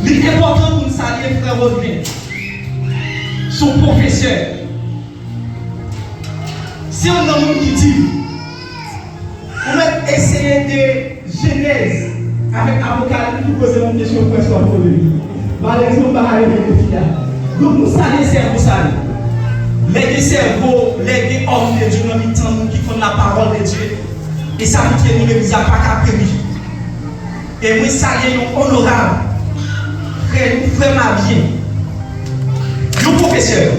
L'important pour nous saluer, frère Rodin, son professeur. Si on a un monde qui dit, on va essayer de Genèse avec Apocalypse pour poser une question pour soit pour lui. Par exemple, par exemple, donc nous saluons cerveau salé. Les cerveaux, les hommes de Dieu, nous qui font la parole de Dieu. Et ça veut dire que nous ne sommes pas qu'à périr. Et moi, saluons honorable. Frère, nous vraiment bien. Le professeur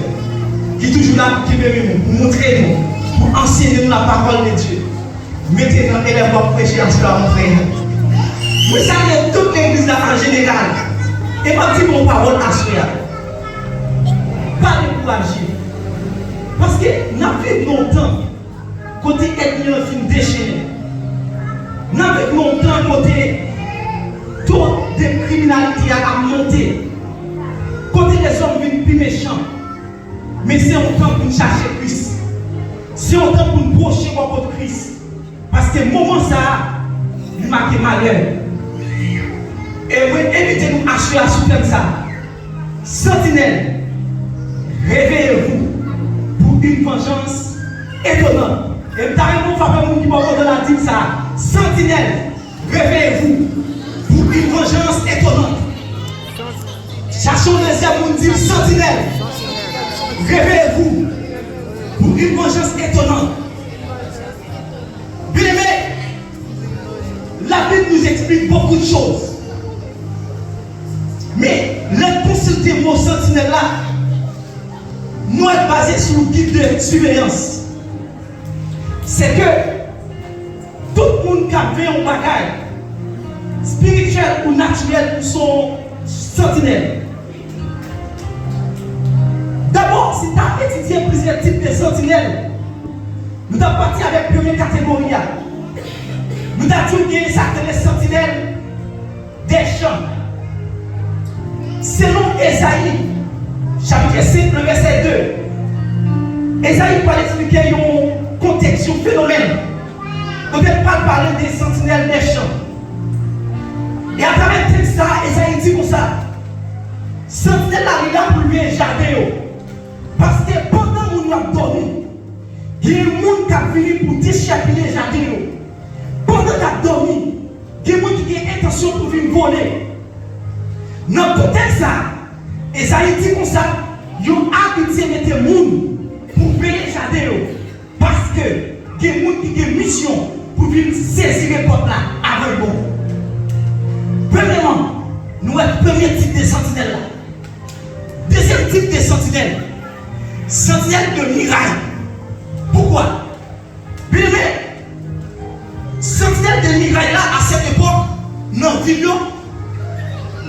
qui est toujours là pour montrer nous, pour enseigner nous la parole de Dieu. Mettez dans l'élève pour prêcher à cela, mon frère. Moi, saluons toute l'église là en général. Et ma petite mon parole à cela. Pas décourager. Parce que nous avons vécu longtemps côté ethnie en film déchaîné. Nous avons vécu longtemps côté taux de criminalité à monter. Côté les hommes viennent plus méchants. Mais c'est un temps pour nous chercher Christ. C'est un temps pour nous procher contre Christ. Parce que le moment ça, il m'a malheur. Et vous évitez-nous acheter à soutenir ça. Sentinelle, réveillez-vous pour une vengeance étonnante. Et vous avez un fameux qui m'a de la dit ça. Sentinelle, réveillez-vous pour une vengeance étonnante. Cherchons les hommes dire sentinelle, réveillez-vous pour une vengeance étonnante. Bien aimé, la Bible nous explique beaucoup de choses. Mais le consulter mot sentinelle là, nous est basé sur le guide de surveillance. C'est que tout le monde qui a fait un bagage spirituel ou naturel pour son sentinelle. D'abord, si tu as étudié plusieurs types de sentinelles, nous avons parti avec la première catégorie. Nous avons dit que ça c'est les sentinelles des champs. Selon Esaïe, chapitre 5, verset 2, Esaïe va expliquer un contexte, un phénomène. On ne peut pas parler des sentinelles des champs. Et à travers tout ça, Esaïe dit comme ça. Sentinelle là, il a pour lui un jardin. Parce que pendant que nous avons dormi, il y a des gens qui ont venu pour déchirer les jardins. Pendant que nous avons dormi, il y a des gens qui ont intention pour venir voler. Dans le contexte ça, Esaïe dit comme ça, ils ont habitué de mettre les gens pour veiller les jardins. Parce que il y a des gens qui ont une mission pour venir saisir les portes là avant le bon. Premièrement, nous avons le premier type de sentinelle là. Deuxième type de sentinelle, sentinelle de miraille. Pourquoi? Bien aimé, sentinelle de miraille là, à cette époque, dans la vidéo,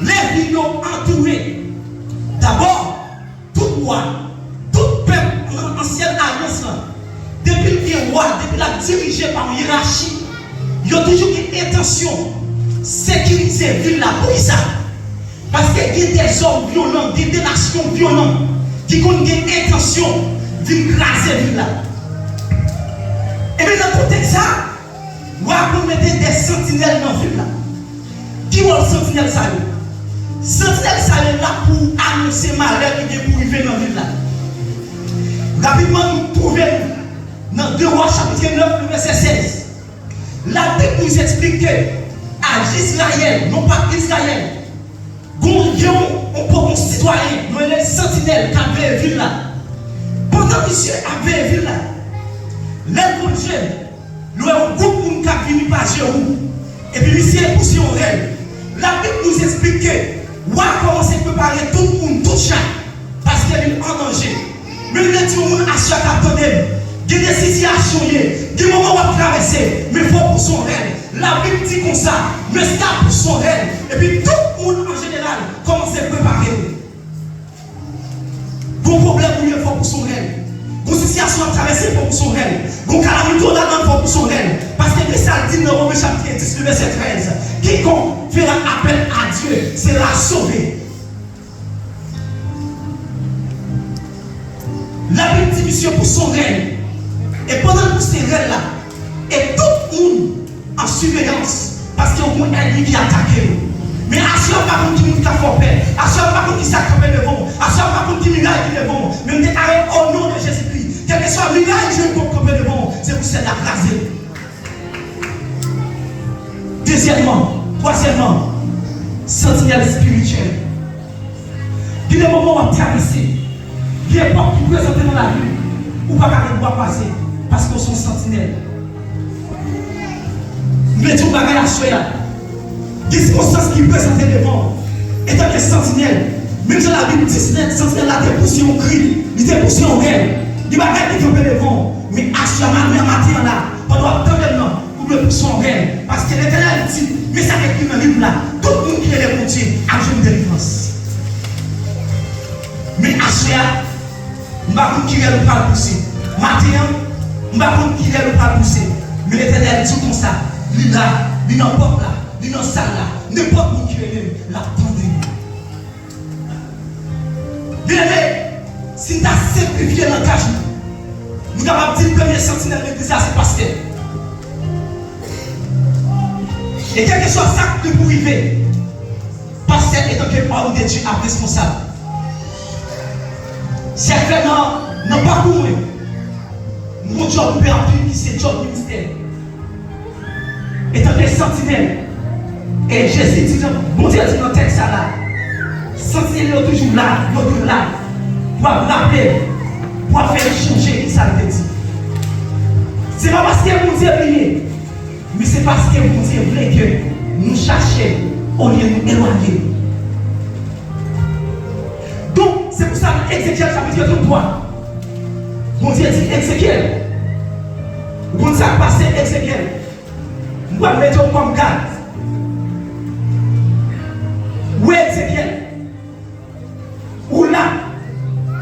les vidéos entourées. D'abord, tout roi, tout peuple dans l'ancienne alliance, depuis le roi, depuis la dirigée par une hiérarchie, ils ont toujours une intention de sécuriser la ville là. Pour ça? Parce qu'il y a des hommes violents, des nations violentes qui ont une intention d'écraser la ville là. Et bien dans le contexte ça, vous mettez des sentinelles dans la ville là. Qui ont le sentinelle ça? Sentinelle ça est là pour annoncer malheur qui est pour arriver dans la ville là. Rapidement nous trouvons dans 2 Rois chapitre 9 verset 16. La Bible nous explique que à Israël, non pas Israël, on citoyen, nous les sentinelles qui avaient la ville là. Pendant que monsieur avait la ville là, les bons jeunes, nous avons un groupe qui a venu par Jérôme. Et puis monsieur est poussé en rêve. La Bible nous explique que on a commencé à préparer tout le monde, tout chaque, parce qu'il est en danger. Mais nous disons à chaque attendez, il y a des situations, des moments où on va traverser, mais il faut pour son rêve. La Bible dit comme ça, mais c'est pour son rêve. Et puis tout le monde en général commence à préparer. Bon problème, il faut pour son rêve. Bon situation à traverser pour son rêve. Bon calamité là-dedans pour son rêve. Parce que ça dit dans Romains chapitre 10, verset 13, quiconque fait un appel à Dieu, c'est la sauver. La Bible dit mission pour son rêve. Et pendant que ces rêves-là, et tout le monde en surveillance, parce qu'il y a un ennemi qui attaque. Mais assure pas contre qui nous a fait paix. Assure pas contre qui s'accroche devant. Assure pas contre qui miracle qui devant. Mais nous déclarons au nom de Jésus-Christ. Quel que soit le miracle que nous avons devant, c'est pour cela craser. Deuxièmement, troisièmement, sentinelle spirituelle. Puis les moments où on traversé, qui est pas qui présente dans la vie, ou pas qu'à voir passer, parce qu'on sont sentinelles. Mais tout bagage à choisir. Des circonstances qui présentent devant, étant que sentinelle, même si la Bible dit sentinelle a été poussé en cri, il était poussé en rêve, il va être tombé devant, mais à ce matin là, pendant tant de temps, pour le pousser en rêve, parce que l'Éternel dit, mais ça écrit dans le livre là, tout le monde qui est les pontiers a besoin de délivrance. Mais à ce moment, je ne sais pas qui est le pas pousser. Matin, je ne sais pas qui est le pas pousser. Mais l'Éternel dit comme ça, il là, il n'en porte là. Dans la salle là, n'importe qui est la pandémie. Bien aimé, si tu as simplifié l'engagement, nous avons dit le premier sentinelle de l'église, c'est pasteur. Et quelque chose ça que pour arriver, pasteur est donc le parole de Dieu à responsable. Certainement, non pas pour moi. Mon job perdu, c'est le job ministère. Étant que sentinelle. Et Jésus dit, bon Dieu dit dans le texte là, sentinelle est toujours là, l'autre là, pour rappeler, pour faire changer qui ça veut dire. Ce n'est pas parce que mon Dieu est prié, mais c'est parce que mon Dieu voulait que nous cherchions au lieu de nous éloigner. Donc, c'est pour ça que Ézéchiel chapitre 33, mon Dieu dit Ézéchiel, vous ça passé Ézéchiel, nous allons mettre comme garde. Où est Ézéchiel? Où là?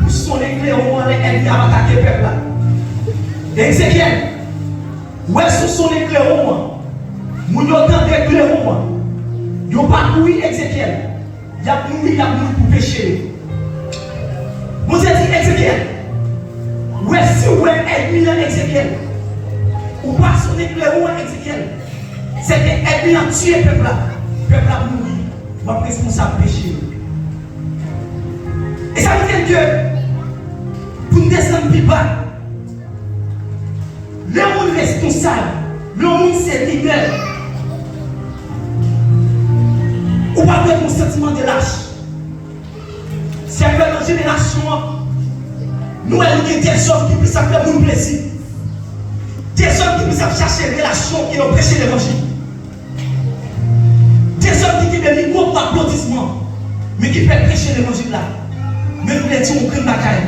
Où sont les clés au moins les ennemis à attaquer le peuple là? Ézéchiel, où sont les clés au moins? Nous avons des clés au moins. Nous n'avons pas couru Ézéchiel. Il y a mouru pour pécher. Vous avez dit Ézéchiel, où est ennemi Ézéchiel? Ou pas son éclair ou Ézéchiel? C'est que l'ennemi a tué le peuple là. Le peuple a mouru. Ou est responsable péché. Et ça veut dire que pour nous descendre plus bas, le monde responsable, le monde c'est leader. Ou pas de mon sentiment de lâche. C'est que dans la génération, nous avons des hommes qui puissent faire mon plaisir. Des hommes qui puissent chercher une relation qui ont prêché l'évangile. Des hommes qui ont des micros pour applaudissement, mais qui peuvent prêcher l'évangile là. Mais nous les disons au crime bataille.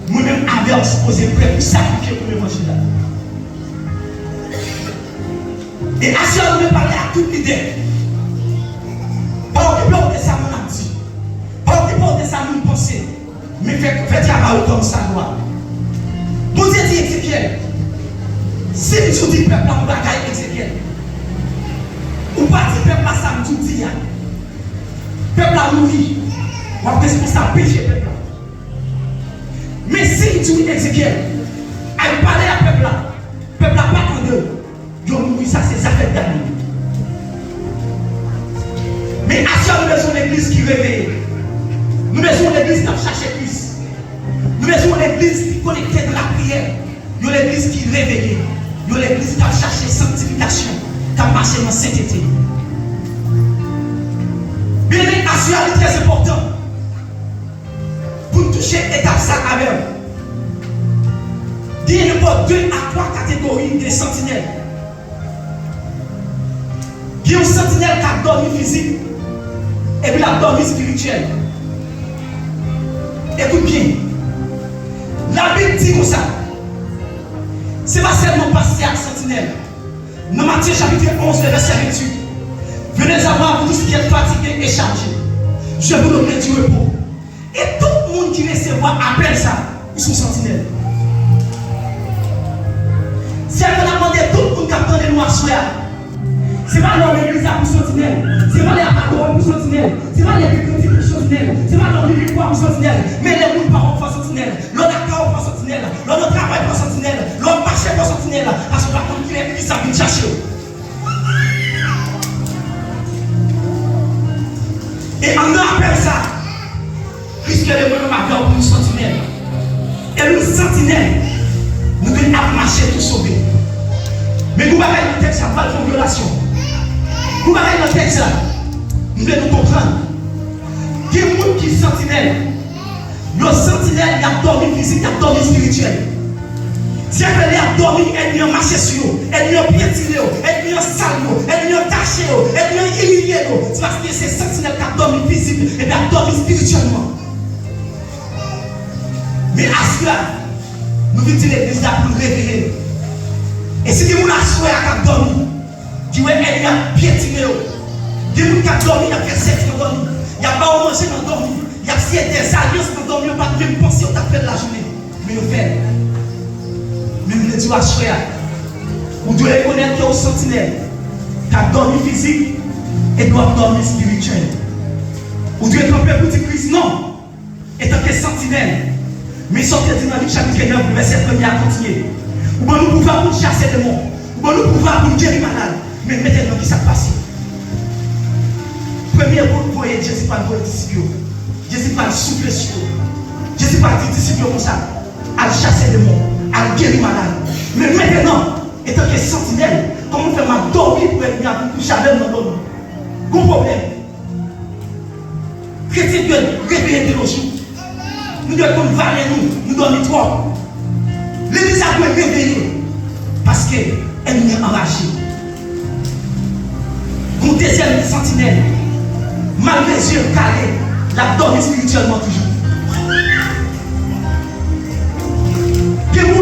Nous-mêmes avons supposé prêt pour sacrifier pour l'évangile là. Et à ce moment, nous parler à toute l'idée. Pas occuper de ça, mon dit. Pas occuper de ça, mon pensée. Mais faites travail comme ça, doit. Vous avez dit Ézéchiel. Si vous dites peuple, on va gagner Ézéchiel. Ou pas dire peuple, ça me dit. Peuple a mouru. On va responsable péché peuple. Mais si tu dis Ézéchiel, elle parler à peuple là, peuple n'a pas entendu. Ils ont mouru, ça c'est affaire d'amis. Mais à ça, nous avons l'église qui réveille. Nous avons l'église qui cherche plus. Nous avons l'église qui est connectée de la prière. Nous avons l'église qui est réveillée. Nous avons l'église qui a cherché sanctification, qui a marché dans la sainteté. Bien aimé, à ce est très important. Pour toucher l'étape ça avec il y a encore 2 à 3 catégories de sentinelles. Il y a une sentinelle qui a dormi physique et puis la dormi spirituelle. Écoute bien. La Bible dit comme ça. Ce n'est pas seulement passer à la sentinelle. Dans Matthieu chapitre 11, verset 28. Venez à moi, vous tous qui êtes fatigués et chargés. Je vous donnerai du repos. Et tout le monde qui recevra appelle ça, ils sont sentinelles. Si elle a demandé tout le monde qui attend les noirs soirs, ce n'est pas dans l'église pour sentinelle, ce n'est pas les amateurs pour sentinelle, ce n'est pas les petits pour sentinelle, ce n'est pas dans les pour sentinelle, mais les gens parents pour sentinelle, l'on a corps pour sentinelle, l'on a travail pour sentinelle, l'on marche pour sentinelle, parce qu'on va continuer qui ça vient chercher. Et on appelle ça, puisque le monde m'a pour une sentinelle. Et nous, sentinelle, nous devons marcher tout sauver. Mais vous avez le texte, ça pas de violation. Vous avez le texte, nous devons nous comprendre. Il y a des gens qui sont sentinelles. Nos sentinelles, il y a dormi physique, il y a dormi spirituel. Si elle a dormi, elle a marché sur eux, elle a piétiné, elle a salé, elle a taché, elle a humilié. C'est parce que c'est sentinelles qui a dormi physique et qui a dormi spirituellement. Mais à cela, nous venons dire l'église là pour nous réveiller. Et si vous avez souhaité à dormi, qui elle a piétiné, qui a dormi, il a fait sexe dans dormi, il a pas mangé dans dormi, il a fait des alliances dans dormi, il n'a pas même pensé au tapé de la journée. Mais il fait. Mais nous devons dire, vous devez reconnaître qu'il y a un sentinelle qui a dormi physique et doit dormir spirituel. Vous devez camper pour dire Christ, non, étant que sentinelle. Mais sortez de Dynamique chapitre 9, verset 1er à continuer. Ou bien nous pouvons pour chasser les démons, ou bien nous pouvons pour guérir malade. Mais maintenant, qui s'est passé? Premier point, Jésus pas le disciple. Jésus pas le souffler sur eux. Jésus pas le disciple comme ça. À chasser les démons, à guérir malade. Mais maintenant, étant que sentinelle, comment faire ma dormir pour être bien pour coucher avec mon homme? Gros problème. Chrétien doit réveiller de nos jours. Nous devons valer nous dormir trop. L'église a dû réveiller parce qu'elle nous est enragée. Mon deuxième sentinelle, malgré les yeux calés, la dormi spirituellement toujours. Quelqu'un,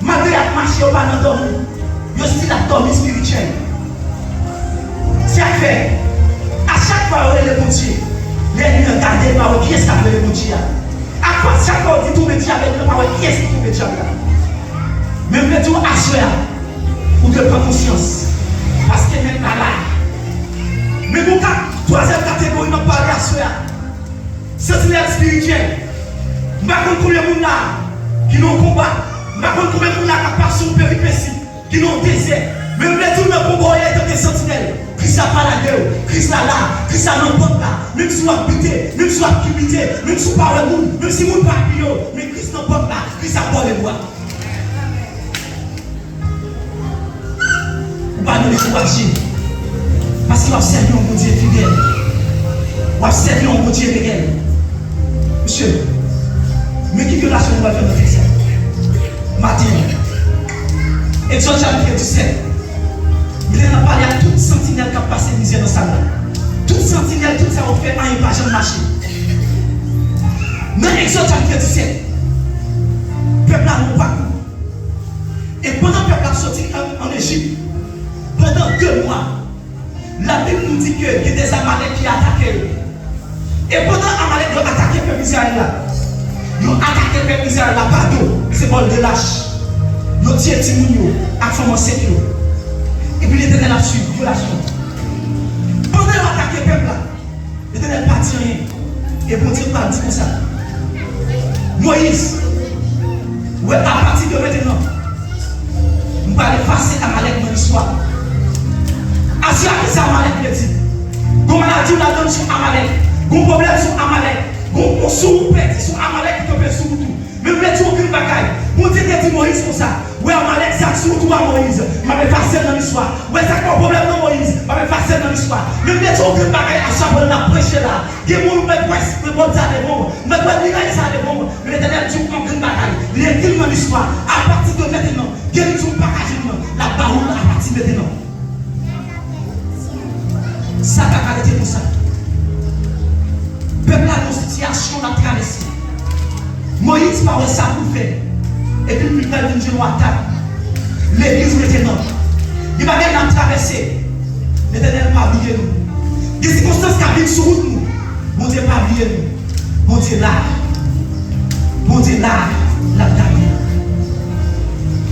malgré la marche au pas dans dormi, il y a aussi la dormi spirituelle. C'est à faire. À chaque fois, on est le bon Dieu. Les gens regardent par qui est-ce qui a fait le bon Dieu. À quoi chaque fois, on dit tout le Dieu avec le parole, qui est-ce qui tout le Dieu là? Même le tout à soi, ou de prendre conscience. Parce que même là, mais mon cas, troisième catégorie, nous parlons à soi. Sentinelle spirituelle. Je ne sais pas combien de gens qui n'ont combat. Je ne sais pas combien de gens qui passent sur péripétie, qui n'ont désert. Même les tout le combat est des sentinelles. Christ a pas la gueule, Christ a là, Christ a n'importe là. Même si vous habitez, même si vous habitez, même si vous parlez de nous, même si vous ne parlez pas, mais Christ n'importe là, Christ a pas les bois. Vous ne pouvez pas décourager. Parce qu'il va servir un bon Dieu fidèle. Il va servir un bon Dieu réel. Monsieur, mais qui relation nous va faire notre ça? Matin, Exode chapitre 17. Il a parlé à toute sentinelle qui a passé misère dans sa main. Toute sentinelle, tout ça, on fait un pas de marché. Dans Exode chapitre 17, le peuple a mon parcours. Et pendant que le peuple a sorti en Égypte, pendant 2 mois, la Bible nous dit qu'il y a des Amalek qui attaquaient. Et pendant Amalek a attaqué le peuple Israël là, ils ont attaqué le peuple Israël là, pardon, c'est bon de lâche. Ils ont tiré Timounio, à fond enseigné. Et puis l'Éternel a suivi, violation. Pendant qu'ils ont attaqué le peuple là, l'Éternel n'a pas dit rien. Et bon Dieu pas dit comme ça. Moïse, ouais, à partir de maintenant, nous allons effacer Amalek dans l'histoire. Assis à ça, Amalek le dit. Quand maladie la donne sur Amalek, quand problème sur Amalek, quand sous pète sur Amalek qui te sous tout. Même les gens qui bagaille. Mon Dieu dit Moïse comme ça. Ouais, Amalek, ça sous tout à Moïse. M'a effacé dans l'histoire. Ouais, ça a un problème dans Moïse. M'a effacé dans l'histoire. Même les gens qui bagaille à chaque fois, on a prêché là. Des gens qui me bon ça des bombes. Mais pas dire ça des bombes. Mais l'Éternel dit qu'on a une bagaille. Il est écrit dans l'histoire. À partir de maintenant, guérison bagage la parole à partir de maintenant. Ça va arrêter pour ça. Le peuple a une situation à traverser. Moïse parle ça pour faire. Et puis plus tard, Dieu nous attaque. L'église maintenant. Il va bien traverser. L'Éternel pas oublier nous. Des circonstances qui viennent sur nous. Mon Dieu pas oublier nous. Mon Dieu là. Mon Dieu là. La dernière.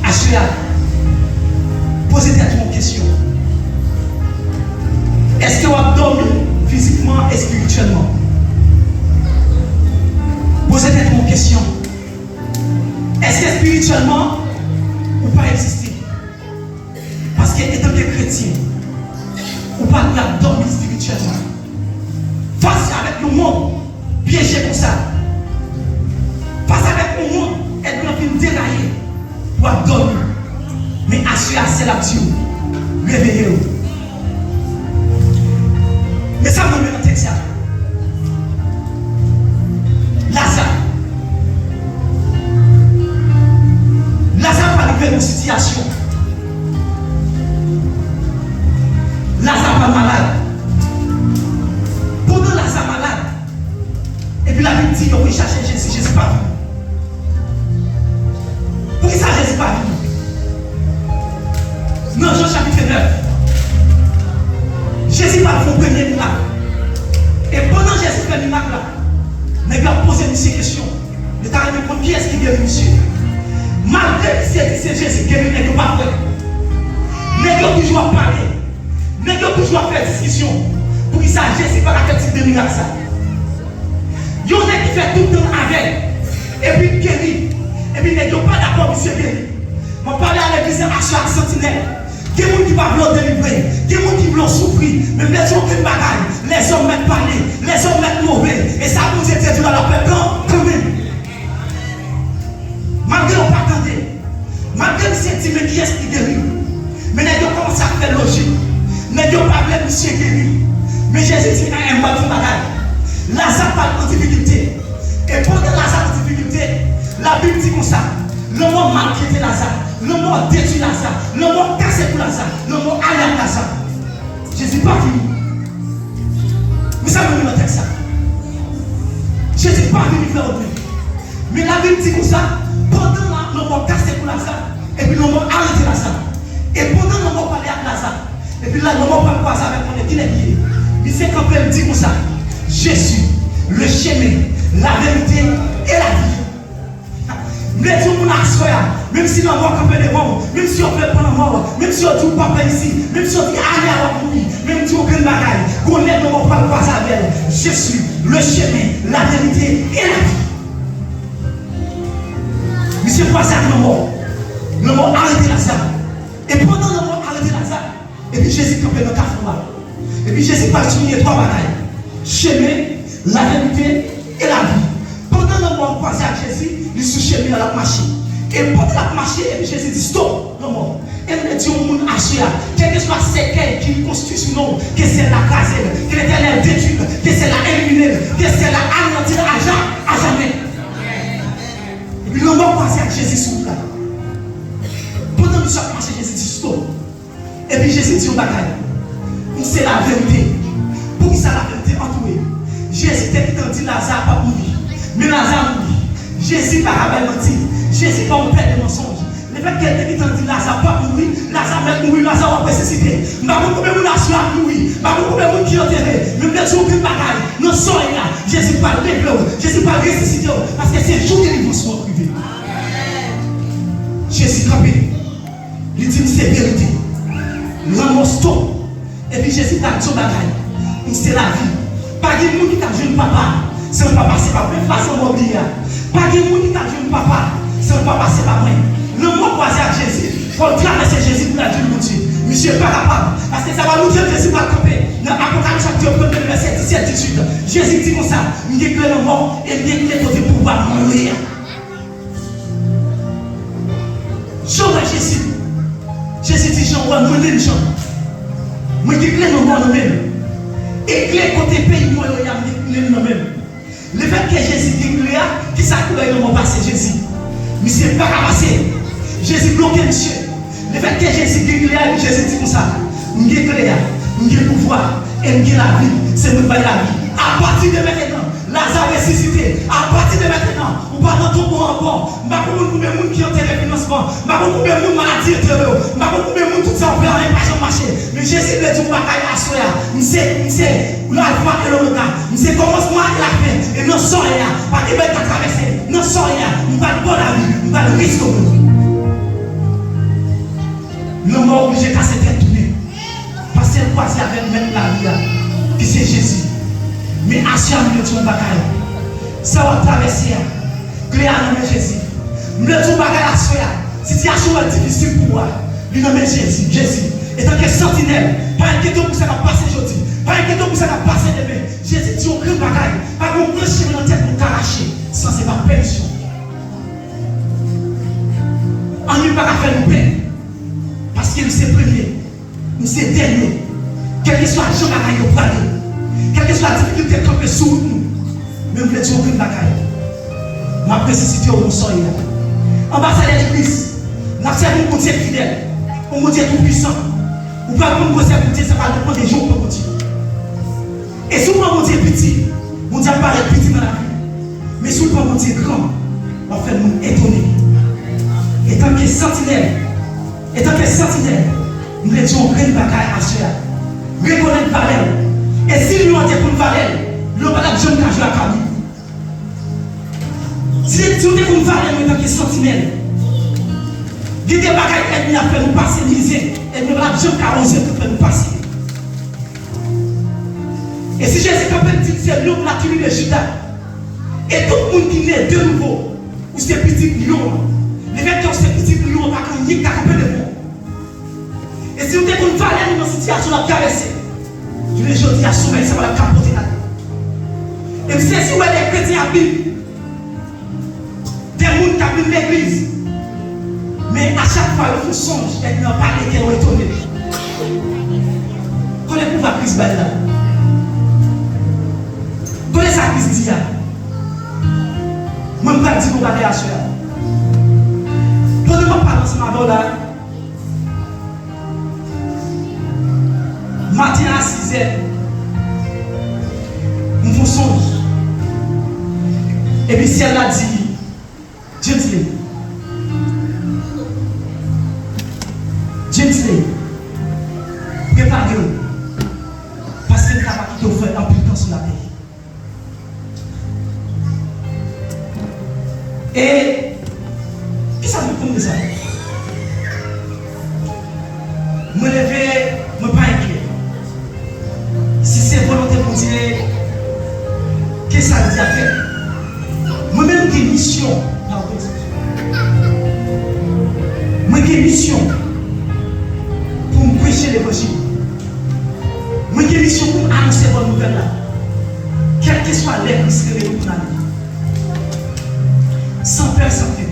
Achouya. Posez-toi une question. Est-ce que vous avez dormi physiquement et spirituellement? Posez-vous une question. Est-ce que spirituellement, vous ne pouvez pas exister? Parce que étant que chrétien, vous ne pouvez pas dormir spirituellement. monde piégé comme ça. Face avec un monde, elle doit venir dérailler pour dormir. Mais assurer c'est la petite. Réveillez-vous. Mais ça me met dans le texte. Lazare. Lazare va arriver dans une situation. Lazare pas malade. Pendant Lazare malade, et puis la Bible dit qu'on peut chercher Jésus, Jésus pas venu. Pour qui ça Jésus pas venu? Dans Jean chapitre 9, Jésus va faire un premier miracle. Et pendant Jésus fait le miracle là, les gars posent une question. Il t'a répondu qui est-ce qui guérit monsieur? Malgré que c'est Jésus qui guérit, n'est pas vrai. Les gars toujours parler. Les gars toujours faire discussion. Pour qu'il sache Jésus pas quel type de miracle ça. Il y en a qui fait tout le temps avec. Et puis guérit. Et puis les gars pas d'accord monsieur guérit. On parle à l'église à chaque sentinelle. Il y a des gens qui veulent délivrer, il y a des gens qui veulent souffrir, mais les gens qui bagaille, les hommes mettent parler, les hommes mettent mauvais, et ça vous est dit dans leur peuple quand même. Malgré qu'on pas attendre, malgré que c'est dit, mais qui est-ce qui guérit? Mais les gens commencent à faire logique, les gens pas voulu monsieur guéri, mais Jésus dit un mot de bagaille. Lazare pas en difficulté, et pendant Lazare en difficulté, la Bible dit comme ça, le mot maltraité Lazare. Le mot détruit Lazare, le mot cassé pour Lazare, le mot allé à Lazare. Jésus pas fini. Mais ça me met dans le texte. Jésus pas venu faire autre. Mais la Bible dit comme ça, pendant le mot cassé pour Lazare, et puis le mot arrêté Lazare. Et pendant le mot parler à Lazare, et puis là le mot parler avec mon équipe, il s'est campé, il dit comme ça, Jésus, le chemin, la vérité et la vie. Mais tout le monde a soya, même si on va camper les morts, même si on fait prendre mort, même si on dit papa ici, même si on dit allez à la pluie, même si on fait une bagaille, qu'on est dans mon pas avec je suis le chemin, la vérité et la vie. Monsieur Poisson le mot arrêté Lazare. Et pendant le mot arrêté Lazare, et puis Jésus campait dans le carrefour. Et puis Jésus parle sur les trois bagailles. Chemin, la vérité et la vie. Pendant le mot croisé avec Jésus, il se chemin à la machine. Et pendant la machine, Jésus dit stop, non mort. Et il dit au monde acheter, quel que soit séquelle qui constitue son nom, que c'est la casée, que l'éternel détruit, que c'est la éliminer, que c'est la anéantir à jamais. Et puis le mot croisé avec Jésus sous là. Pendant que chaque marché, Jésus dit stop. Et puis Jésus dit au bagaille, c'est la vérité. Pour qui ça la vérité entourée? Jésus t'a dit Lazare pas mourir. Mais Lazare mourir. Jésus n'a pas menti. Jésus n'a pas fait de mensonge. Le fait qu'elle t'a dit Lazare pas mourir, Lazare va mourir, Lazare va ressusciter. Je ne sais pas combien de gens ont mourir, je ne sais pas combien de gens qui ont enterré. Même les jours qui bagaille, non sans là, Jésus pas développé, Jésus pas ressuscité. Parce que c'est le jour de l'évolution privée. Jésus campé. Il dit c'est vérité. L'amour stop. Et puis Jésus t'a dit son bagaille. C'est la vie. Pas de monde qui t'a dit papa. C'est un papa, c'est pas même façon d'oublier. Pas de monde qui t'a dit papa. C'est un papa, c'est pas moi. Le mot croisé à Jésus. Il faut traverser Jésus pour la dire mon Dieu. Monsieur n'est pas capable. Parce que ça va nous dire que Jésus va camper. Dans l'Apocalypse chapitre 1, verset 17, 18. Jésus dit comme ça. Il déclare le mort et il déclare côté pouvoir mourir. Jean va Jésus. Jésus dit Jean, moi, je Jean. Moi, je déclare le mort nous-mêmes. Et clé côté pays, moi, il y a nous-mêmes. Le fait que Jésus déclare, qui s'accorde le mot passé Jésus. Mais c'est pas passé. Jésus bloque monsieur. Le fait que Jésus déclare, Jésus dit comme ça. Nous déclare, nous avons pouvoir, et nous avons la vie, c'est nous qui la vie. À partir de maintenant, Lazare ressuscité. À partir de maintenant, on va dans tout bon encore. Je ne sais pas combien de gens qui ont des financements. Je ne sais pas combien de gens maladies ont. Je ne sais pas combien de gens tout ça ont fait en marché. Mais Jésus veut dire que je vais assurer. Je sais l'alpha et l'oméga. Je sais commencement et la fin. Et non sans rien. Pas de bête à traverser. Non sans rien. On va le bon la vie. On va le risque. Le mort obligé de casser tête tournée. Parce que c'est passé avec même la vie. Qui c'est Jésus. Mais assurez-moi de ton bagage. Ça va traverser. Clé à nommer Jésus. Le ton bagage assuré. Situation est difficile pour moi. Il nomme Jésus. Jésus. Et tant que sentinelle, pas inquiété pour ça va passer aujourd'hui. Pas inquiéter pour ça qui a passé demain. Jésus dit aucune bagaille. Pas qu'on peut chier dans la tête pour t'arracher. Ça, c'est pas permission. On ne peut pas faire nous peine. Parce que nous sommes premiers. Nous sommes derniers. Quel que soit le genre bagaille au parler. Quelle que soit la difficulté qu'on peut sur nous. Mais nous ne disons aucune bagaille. Nous avons nécessité au sol. Ambassadeur de Christ. Nous avons servi un Dieu fidèle. Un Dieu tout puissant. Ou pas pour nous servir, ça va dépendre des jours pour continuer. Et si vous prenez mon Dieu petit, mon Dieu apparaît petit dans la vie. Mais si vous prenez mon Dieu grand, on va faire nous étonner. Et tant que sentinelle, nous étions une bagaille à faire. Reconnaître valeur. Et si nous avons pour une valeur, nous n'avons pas de jeune qui a joué à Camille. Si nous avons une valeur, nous étant que sentinelle. Il y a des bagailles qui ont fait nous passer misère. Et nous avons jeune qui a osé nous passer. Et si Jésus dit que c'est l'homme la tribu de Judas, et tout le monde qui naît de nouveau, ou c'est petit lion, les gens qui ont ces petits lions, pas qu'on y a un peu de bon. Et si vous êtes une valeur dans une situation à traverser, je les dis à sommeil, ça va la capoter là. Et vous savez si vous êtes des chrétiens à Bible, des gens qui habitent l'église, mais à chaque fois, ils font songe, et ils n'ont pas les ont étonné. Quand les pouvoirs Christ là, quand les sacrifices disent, moi, je ne vais pas dire qu'on va aller à cela. Pendant que je parle ensemble là, matin à 6 h, nous faisons songe. Et puis, si elle a dit, James Lee, préparez-vous. Parce que le travail qui te fait un peu de temps sur la terre. Et qui ça me compte de ça? Me lever, me pas inquiet. Si c'est volonté pour Dieu, qu'est-ce que ça veut dire à faire? Moi-même j'ai mission. Moi j'ai mission pour me prêcher l'évangile. Moi j'ai mission pour annoncer la bonne nouvelle là. Quel que soit l'air qui se réveille pour la vie. Sans peur, sans crainte.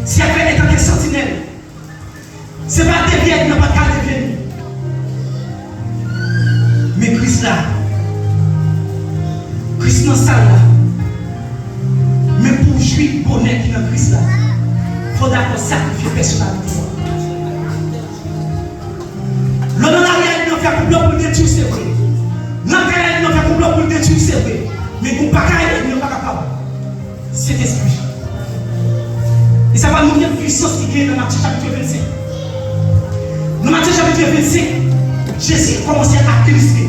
Si elle fait étant que sentinelle, ce n'est pas des vieilles, n'a pas qu'à devenir. Mais Christ là, Christ dans ça là, mais pour jouir du bonheur qui est dans Christ là, il faut d'abord sacrifier personnalité. L'on en arrière, il n'a fait complot pour détruire, c'est vrai. L'entrée, il n'a fait complot pour détruire, c'est vrai. Mais pour ne pas il n'est pas capable. C'est esprit. Et ça va nous dire puissance qui est dans Matthieu chapitre 25. Dans Matthieu chapitre 25, Jésus commence à illustrer.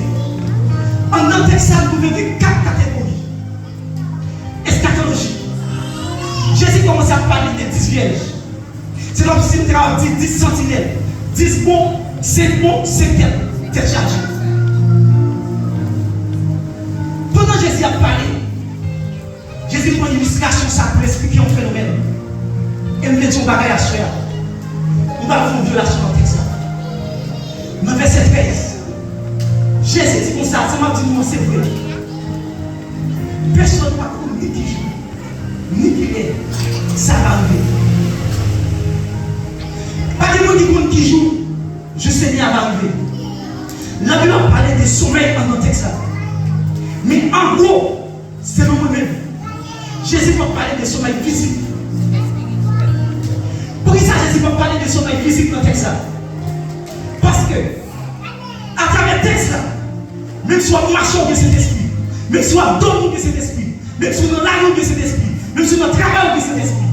En dans le texte, vous verrez 4 catégories. Eschatologie. Jésus commence à parler des 10 vierges. C'est comme si nous dit 10 sentinelles. 10 bons, 5 bons, 5 têtes chargées. Pendant que Jésus a parlé, Jésus prend une illustration ça pour expliquer un phénomène. Et nous mettons bagage à faire. Nous allons faire une violation dans le texte. Dans verset 13, Jésus dit comme ça, ça m'a dit non, c'est vrai. Personne ne va connaître ni qui joue, ni qui est. Ça va arriver. Pas de monde qui joue, je sais bien va arriver. La Bible a parlé de sommeil dans le texte. Mais en gros, c'est le même. Jésus va parler de sommeil physique. Pourquoi ça, Jésus va parler de sommeil physique dans le texte? Parce que, à travers le texte, même si on marche de cet esprit, même si on donne de cet esprit, même si on a l'amour de cet esprit, même si on a travail de cet esprit.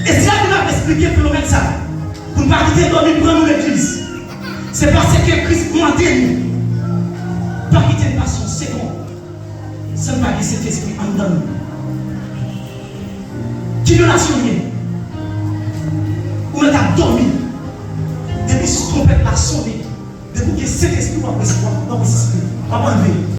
Et c'est là qu'on va expliquer le phénomène ça. Pour ne pas quitter dormir pour l'église. C'est parce que Christ m'a dit, pas quitter une passion, c'est bon. Ça ne va pas cet esprit en dedans. Qui nous l'a sonné? On a dormi. Depuis que ce trompette l'a sonné, depuis que cet esprit va recevoir, va enlever.